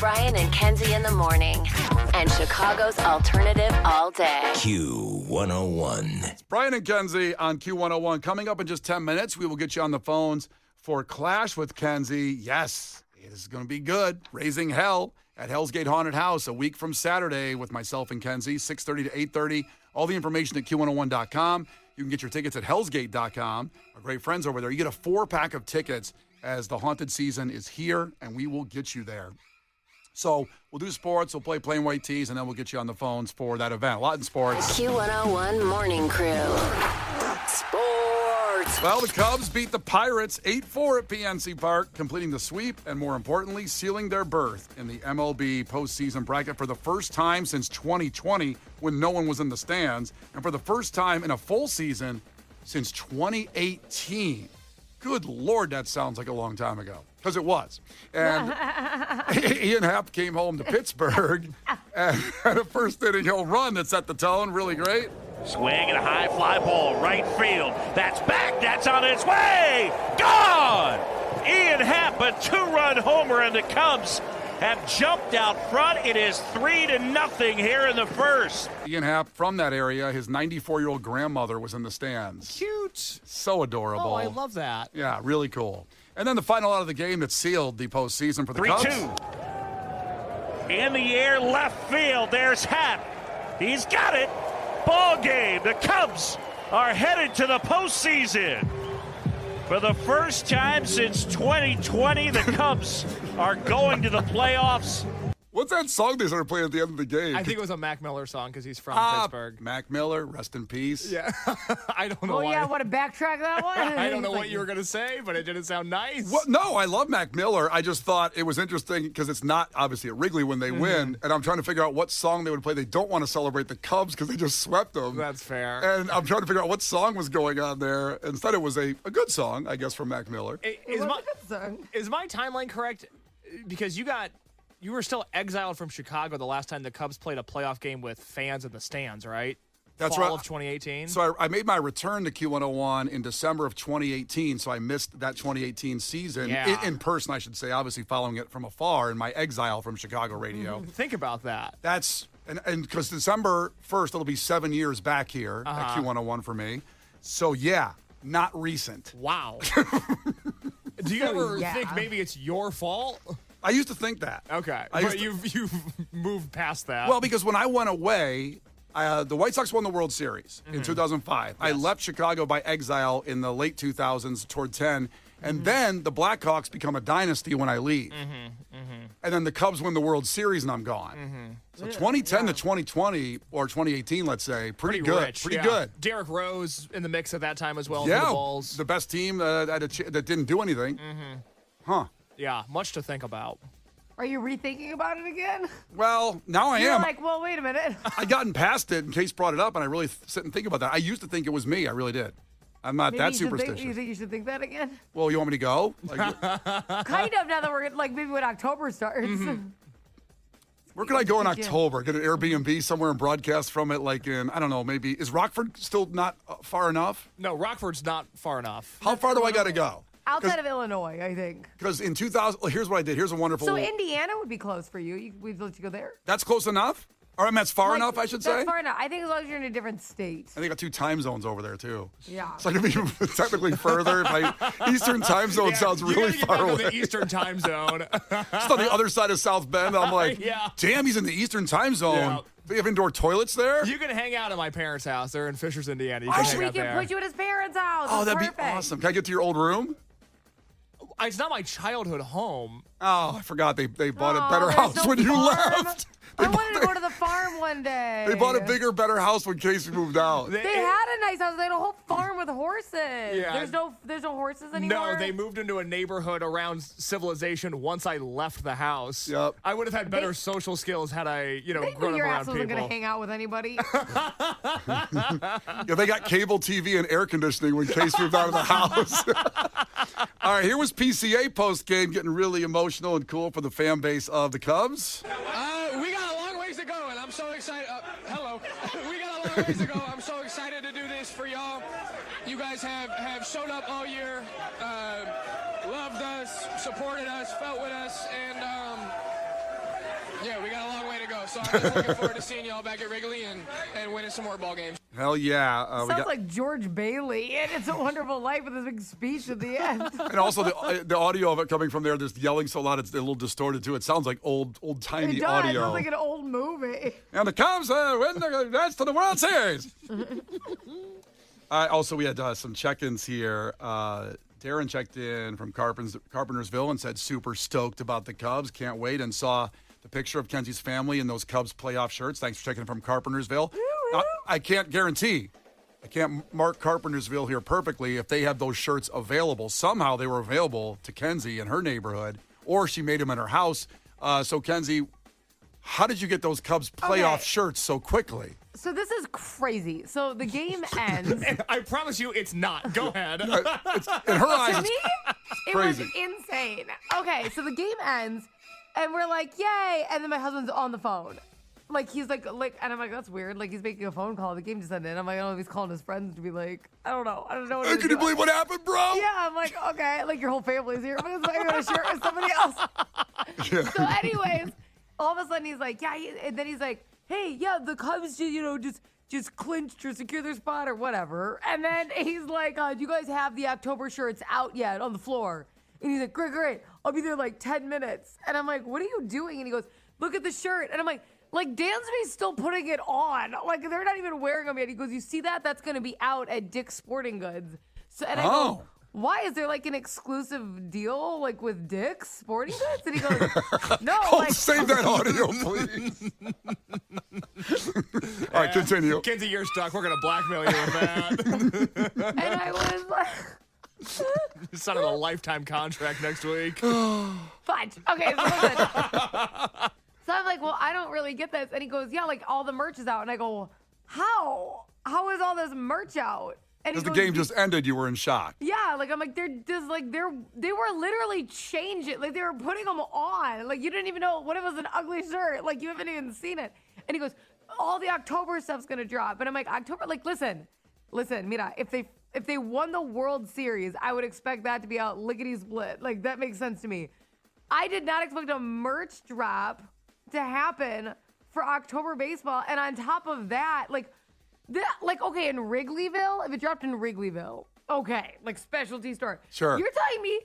Brian and Kenzie in the morning. And Chicago's alternative all day. Q101. It's Brian and Kenzie on Q101. Coming up in just 10 minutes, we will get you on the phones for Clash with Kenzie. Yes, it is going to be good. Raising Hell at Hell's Gate Haunted House a week from Saturday with myself and Kenzie, 6:30 to 8:30. All the information at Q101.com. You can get your tickets at hellsgate.com. Our great friends over there. You get a 4-pack of tickets as the haunted season is here, and we will get you there. So we'll do sports, we'll play Plain White Tees, and then we'll get you on the phones for that event. A lot in sports. Q101 Morning Crew. Sports. Well, the Cubs beat the Pirates 8-4 at PNC Park, completing the sweep and, more importantly, sealing their berth in the MLB postseason bracket for the first time since 2020 when no one was in the stands, and for the first time in a full season since 2018. Good Lord, that sounds like a long time ago, because it was. And Ian Happ came home to Pittsburgh and had a first-inning home run that set the tone. Really great. Swing and a high fly ball, right field. That's back. That's on its way. Gone. Ian Happ, a 2-run homer, and the Cubs have jumped out front. It is 3-0 here in the first. Ian Happ from that area. His 94-year-old grandmother was in the stands. Cute. So adorable. Oh, I love that. Yeah, really cool. And then the final out of the game that sealed the postseason for the Cubs. 3-2. In the air, left field. There's Happ. He's got it. Ball game. The Cubs are headed to the postseason. For the first time since 2020, the Cubs are going to the playoffs. What's that song they started playing at the end of the game? I think it was a Mac Miller song because he's from Pittsburgh. Mac Miller, rest in peace. Yeah. I don't know Oh, why. yeah, want to backtrack that one? I don't know what you were going to say, but it didn't sound nice. Well, no, I love Mac Miller. I just thought it was interesting because it's not obviously at Wrigley when they win, and I'm trying to figure out what song they would play. They don't want to celebrate the Cubs because they just swept them. That's fair. And I'm trying to figure out what song was going on there. Instead, it was a good song, I guess, from Mac Miller. It was a good song. Is my timeline correct? Because you were still exiled from Chicago the last time the Cubs played a playoff game with fans in the stands, right? That's Fall right. of 2018. So I made my return to Q101 in December of 2018, so I missed that 2018 season in person, I should say, obviously following it from afar in my exile from Chicago radio. Think about that. That's and because December 1st, it'll be 7 years back here at Q101 for me. So, yeah, not recent. Wow. Do you ever think maybe it's your fault? I used to think that. Okay, but you've moved past that. Well, because when I went away, the White Sox won the World Series in 2005. Yes. I left Chicago by exile in the late 2000s toward 10, and then the Blackhawks become a dynasty when I leave. And then the Cubs win the World Series, and I'm gone. So 2010 to 2020, or 2018, let's say, pretty good. Rich, pretty good. Derrick Rose in the mix at that time as well. Yeah, for the Bulls. The best team that didn't do anything. Huh. Yeah, much to think about. Are you rethinking about it again? Well, now I You're am. like, well, wait a minute. I gotten past it, and Case brought it up, and I really sit and think about that. I used to think it was me. I really did. I'm not that superstitious. You think you should think that again? Well, you want me to go? Kind of, now that we're like maybe when October starts. Where can I go in October? Get an Airbnb somewhere and broadcast from it, like in, I don't know, maybe. Is Rockford still not far enough? No, Rockford's not far enough. How far do I got to go? Outside of Illinois, I think. Because in 2000, here's what I did. Here's a wonderful. So Indiana would be close for you. We'd let you go there. That's close enough? Or I mean, that's far enough, I should say? That's far enough. I think as long as you're in a different state. I think I got 2 time zones over there, too. Yeah. So I could be technically further. If my Eastern time zone sounds really far away. The Eastern time zone. Just on the other side of South Bend, I'm like, damn, he's in the Eastern time zone. Yeah. They have indoor toilets there? You can hang out at my parents' house. They're in Fishers, Indiana. You we can put you at his parents' house. Oh, that'd perfect. be awesome. Can I get to your old room? It's not my childhood home. Oh, I forgot they bought a better house when you left. I wanted to go to the farm one day. They bought a bigger, better house when Casey moved out. They had a nice house. They had a whole farm with horses. Yeah. There's no horses anymore. No, they moved into a neighborhood around civilization once I left the house. Yep. I would have had better social skills had I, they grown knew up your around ass wasn't people. going to hang out with anybody. Yeah, they got cable TV and air conditioning when Case moved out of the house. All right, here was PCA post-game getting really emotional and cool for the fan base of the Cubs. We got a long ways to go, and I'm so excited. Hello. We got a long ways to go. I'm so excited to do this for y'all. You guys have showed up all year, loved us, supported us, felt with us, and Yeah, we got a long way to go. So I'm just looking forward to seeing y'all back at Wrigley and winning some more ball games. Hell yeah. Sounds like George Bailey in It's a Wonderful Life with his big speech at the end. And also the audio of it coming from there, just yelling so loud, it's a little distorted too. It sounds like old-timey It does. audio. It sounds like an old movie. And the Cubs win the advance to the World Series. Also, we had some check-ins here. Darren checked in from Carpentersville and said super stoked about the Cubs. Can't wait, and saw the picture of Kenzie's family in those Cubs playoff shirts. Thanks for checking in from Carpentersville. I can't guarantee. I can't mark Carpentersville here perfectly if they have those shirts available. Somehow they were available to Kenzie in her neighborhood, or she made them in her house. So, Kenzie, how did you get those Cubs playoff shirts so quickly? So this is crazy. So the game ends. I promise you it's not. Go ahead. In her eyes, To me, it was crazy. insane. Okay, so the game ends, and we're like, yay! And then my husband's on the phone. Like, he's like, and I'm like, that's weird. Like, he's making a phone call. The game just ended. I'm like, I don't know if he's calling his friends to be like, I don't know what Hey, he's can you doing. believe what happened, bro? Yeah, I'm like, okay, like your whole family's here, but it's like I'm gonna share it with somebody else. So, anyways, all of a sudden he's like, yeah, and then he's like, hey, yeah, the Cubs, just clinched or secure their spot or whatever. And then he's like, do you guys have the October shirts out yet on the floor? And he's like, great, I'll be there like 10 minutes. And I'm like, what are you doing? And he goes, look at the shirt. And I'm like, Dansby's still putting it on. Like, they're not even wearing them yet. He goes, you see that? That's going to be out at Dick's Sporting Goods. So, and I go, why? Is there like an exclusive deal like with Dick's Sporting Goods? And he goes, no. Like, Save that audio, please. All right, continue. Kenzie, you're stuck. We're going to blackmail you with that. and I was like, Signing a lifetime contract next week. fudge. Okay, so listen. So I'm like, well, I don't really get this. And he goes, yeah, like all the merch is out. And I go, how? How is all this merch out? And As he the goes, game just ended, you were in shock. yeah, like I'm like they were literally changing, like they were putting them on, like you didn't even know what it was, an ugly shirt, like you haven't even seen it. And he goes, all the October stuff's gonna drop, and I'm like, October, like listen, mira, if they won the World Series, I would expect that to be out lickety split, like that makes sense to me. I did not expect a merch drop to happen for October baseball, and on top of that, okay, in Wrigleyville, if it dropped in Wrigleyville, okay, like specialty store. Sure. You're telling me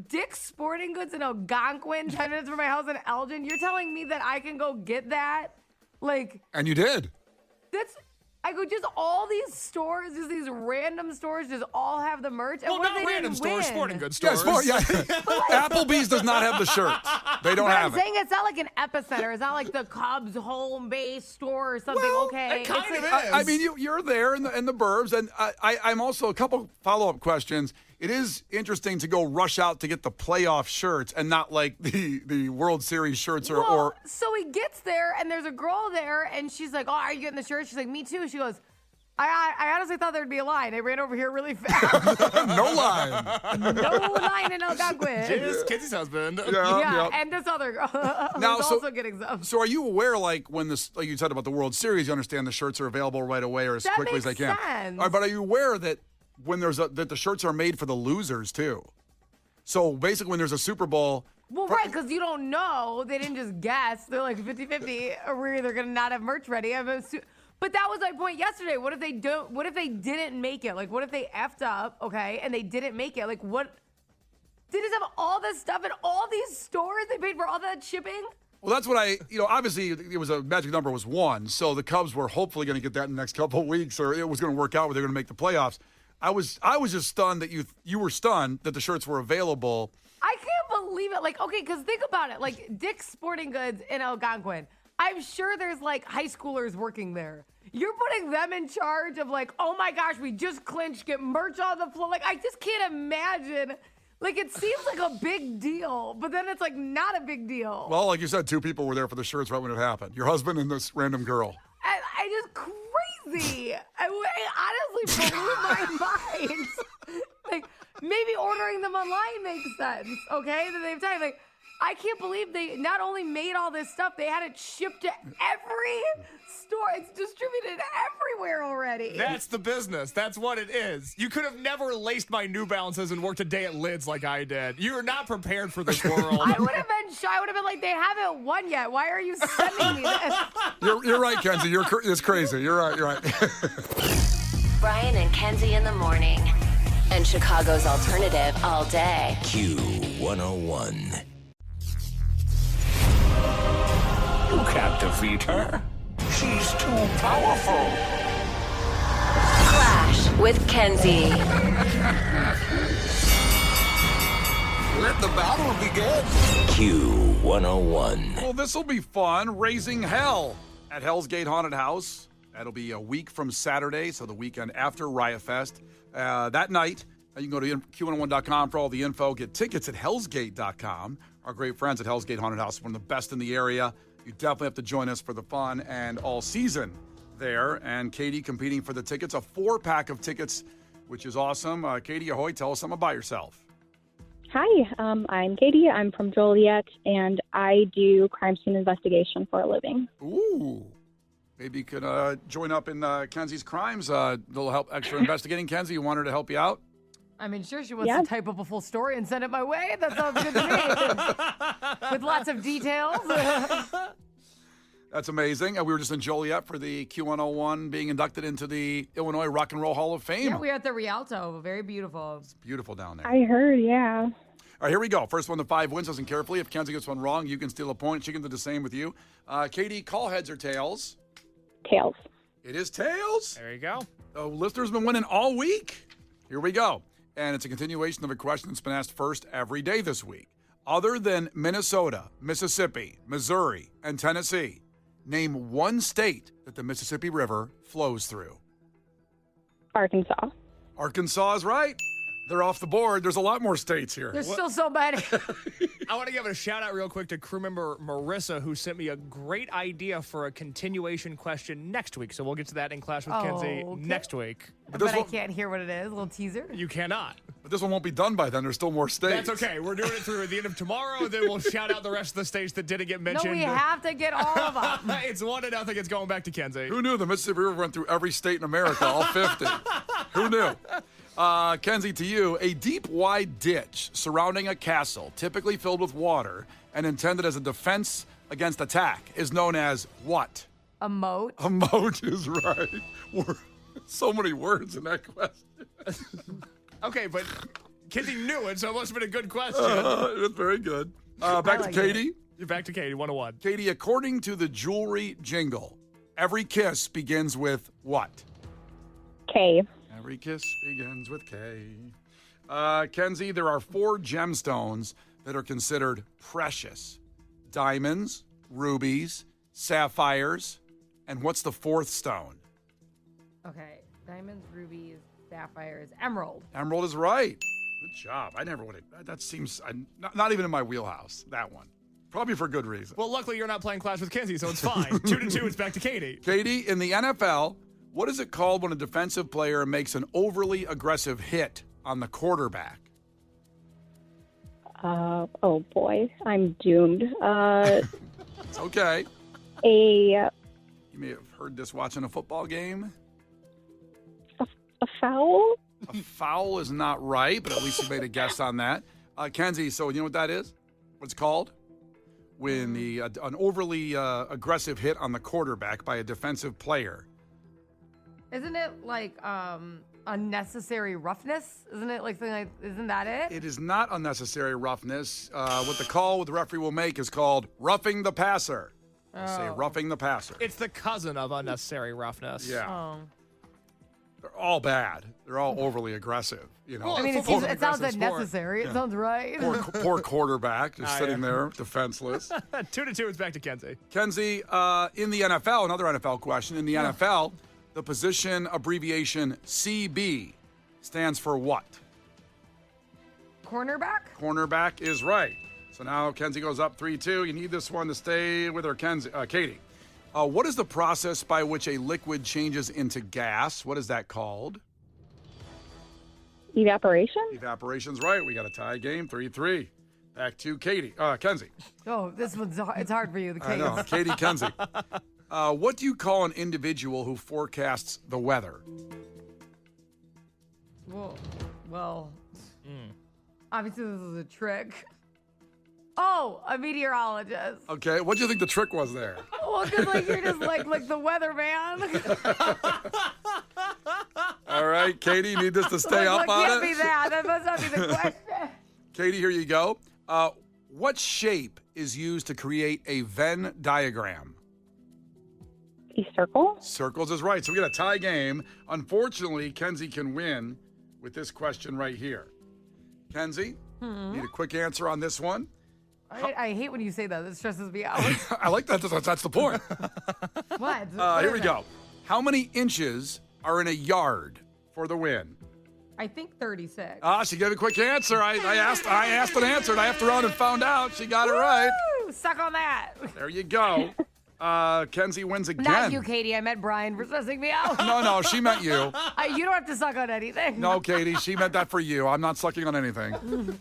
Dick's Sporting Goods in Algonquin, 10 minutes from my house in Elgin, you're telling me that I can go get that? Like, And you did. I go, just all these stores, just these random stores, just all have the merch. And Well, what if not they random didn't stores, win? sporting goods Yeah, stores. Applebee's does not have the shirts. They don't But have I'm it. saying it's not like an epicenter. It's not like the Cubs home base store or something. Well, okay, it kind It's of like- is. I mean, you're there in the burbs, and I'm also a couple follow-up questions. It is interesting to go rush out to get the playoff shirts and not like the World Series shirts or So he gets there, and there's a girl there, and she's like, oh, are you getting the shirt? She's like, me too. She goes, I honestly thought there'd be a line. I ran over here really fast. no line. No line in Algonquin. Is Kenzie's husband. Yeah, and this other girl Now, was so- also getting some. So are you aware, like when this, like you said about the World Series, you understand the shirts are available right away or as That quickly as they makes can. sense. All right, but are you aware that when that the shirts are made for the losers too? So basically, when there's a Super Bowl. Well, right, because you don't know. They didn't just guess. They're like 50-50, or we're either going to not have merch ready. But that was my point yesterday. What if they don't? What if they didn't make it? Like, what if they effed up, okay, and they didn't make it? Like, what? They just have all this stuff in all these stores. They paid for all that shipping. Well, that's what obviously it was a magic number was 1. So the Cubs were hopefully going to get that in the next couple of weeks, or it was going to work out where they're going to make the playoffs. I was just stunned that you were stunned that the shirts were available. I can't believe it. Like, okay, because think about it. Like, Dick's Sporting Goods in Algonquin. I'm sure there's, like, high schoolers working there. You're putting them in charge of, like, oh, my gosh, we just clinched, get merch on the floor. Like, I just can't imagine. Like, it seems like a big deal, but then it's, like, not a big deal. Well, like you said, 2 people were there for the shirts right when it happened. Your husband and this random girl. I just crazy. I honestly blew my mind. Like, maybe ordering them online makes sense, okay? That they have time. Like, I can't believe they not only made all this stuff, they had it shipped to every store. It's distributed everywhere already. That's the business. That's what it is. You could have never laced my New Balances and worked a day at Lids like I did. You are not prepared for this world. I would have been shy. I would have been like, they haven't won yet. Why are you sending me this? You're right, Kenzie. It's crazy. You're right. Brian and Kenzie in the morning. And Chicago's alternative all day. Q101. You can't defeat her. She's too powerful. Clash with Kenzie. Let the battle begin. Q101. Well, this will be fun. Raising Hell at Hell's Gate Haunted House. That'll be a week from Saturday, so the weekend after Riot Fest. That night, you can go to Q101.com for all the info. Get tickets at hellsgate.com. Our great friends at Hell's Gate Haunted House, one of the best in the area. You definitely have to join us for the fun and all season there. And Katie competing for the tickets, a 4-pack of tickets, which is awesome. Katie, ahoy, tell us something about yourself. Hi, I'm Katie. I'm from Joliet, and I do crime scene investigation for a living. Ooh. Maybe you could join up in Kenzie's crimes. They'll help extra investigating. Kenzie, you want her to help you out? I mean, sure, she wants to type up a full story and send it my way. That sounds good to me. With lots of details. That's amazing. We were just in Joliet for the Q101 being inducted into the Illinois Rock and Roll Hall of Fame. Yeah, we were at the Rialto. Very beautiful. It's beautiful down there. I heard, yeah. All right, here we go. First one to 5 wins. Listen carefully. If Kenzie gets one wrong, you can steal a point. She can do the same with you. Katie, call heads or tails? Tails. It is tails. There you go. The listener's been winning all week. Here we go. And it's a continuation of a question that's been asked first every day this week. Other than Minnesota, Mississippi, Missouri, and Tennessee, name one state that the Mississippi River flows through. Arkansas. Arkansas is right. They're off the board. There's a lot more states here. There's still so many. I want to give a shout out real quick to crew member Marissa, who sent me a great idea for a continuation question next week. So we'll get to that in Clash with Kenzie next week. But I can't hear what it is. A little teaser. You cannot. But this one won't be done by then. There's still more states. That's okay. We're doing it through the end of tomorrow, and then we'll shout out the rest of the states that didn't get mentioned. No, we have to get all of them. It's 1-0. It's going back to Kenzie. Who knew the Mississippi River went through every state in America, all 50? Who knew? Kenzie, to you, a deep, wide ditch surrounding a castle, typically filled with water and intended as a defense against attack, is known as what? A moat. A moat is right. So many words in that question. Okay, but Kenzie knew it, so it must have been a good question. It's very good. Back to Katie. You're back to Katie, 101. Katie, according to the jewelry jingle, every kiss begins with what? K. Every kiss begins with K. Kenzie, there are 4 gemstones that are considered precious. Diamonds, rubies, sapphires, and what's the 4th stone? Okay. Diamonds, rubies, sapphires, emerald. Emerald is right. Good job. I never would have. That seems not even in my wheelhouse, that one. Probably for good reason. Well, luckily you're not playing Clash with Kenzie, so it's fine. 2-2, it's back to Katie. Katie, in the NFL, what is it called when a defensive player makes an overly aggressive hit on the quarterback? Oh boy, I'm doomed. It's okay. You may have heard this watching a football game. A foul? A foul is not right, but at least you made a guess on that. Kenzie, so you know what that is? What it's called? When an overly aggressive hit on the quarterback by a defensive player. Isn't it like unnecessary roughness? Isn't it like something like? Isn't that it? It is not unnecessary roughness. What the call the referee will make is called roughing the passer. Say roughing the passer. It's the cousin of unnecessary roughness. Yeah. Oh. They're all bad. They're all overly aggressive. You know. Well, I mean, it sounds unnecessary. It sounds right. Poor quarterback just sitting there defenseless. 2-2, it's back to Kenzie. Kenzie, in the NFL, another NFL question. In the NFL, the position abbreviation CB stands for what? Cornerback? Cornerback is right. So now Kenzie goes up 3-2. You need this one to stay with her, Katie. What is the process by which a liquid changes into gas? What is that called? Evaporation? Evaporation's right. We got a tie game, 3-3. Back to Kenzie. Oh, this one's it's hard for you. The I know, case. Katie, Kenzie. What do you call an individual who forecasts the weather? Well, obviously this is a trick. Oh, a meteorologist. Okay, what do you think the trick was there? Well, because you're just like the weatherman. All right, Katie, you need this to stay up on can't it? be that. That must not be the question. Katie, here you go. What shape is used to create a Venn diagram? A circle? Circles is right. So we got a tie game. Unfortunately, Kenzie can win with this question right here. Kenzie, need a quick answer on this one. I hate when you say that. It stresses me out. I like that. That's the point. What? Here we go. How many inches are in a yard for the win? I think 36. She gave a quick answer. I asked and answered. I have to run and found out. She got it right. Woo! Suck on that. There you go. Kenzie wins again. Not you, Katie. I meant Brian for stressing me out. No, she meant you. You don't have to suck on anything. No, Katie, she meant that for you. I'm not sucking on anything.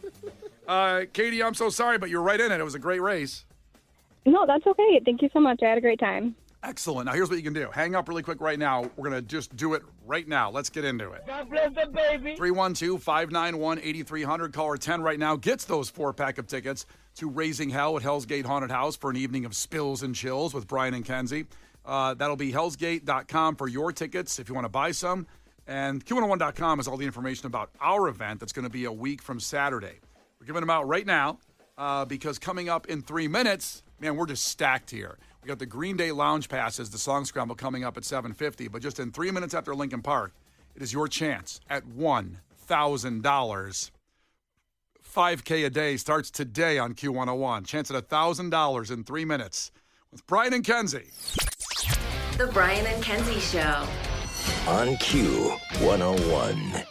Katie, I'm so sorry, but you're right in it. It was a great race. No, that's okay. Thank you so much. I had a great time. Excellent. Now, here's what you can do. Hang up really quick right now. We're going to just do it right now. Let's get into it. God bless the baby. 312-591-8300. Caller 10 right now gets those 4-pack of tickets to Raising Hell at Hell's Gate Haunted House for an evening of spills and chills with Brian and Kenzie. That'll be hellsgate.com for your tickets if you want to buy some. And Q101.com is all the information about our event that's going to be a week from Saturday. We're giving them out right now because coming up in 3 minutes, man, we're just stacked here. We got the Green Day Lounge Passes, the Song Scramble coming up at 7:50. But just in 3 minutes after Lincoln Park, it is your chance at $1,000. 5K a day starts today on Q101. Chance at $1,000 in 3 minutes with Brian and Kenzie. The Brian and Kenzie Show. On Q101.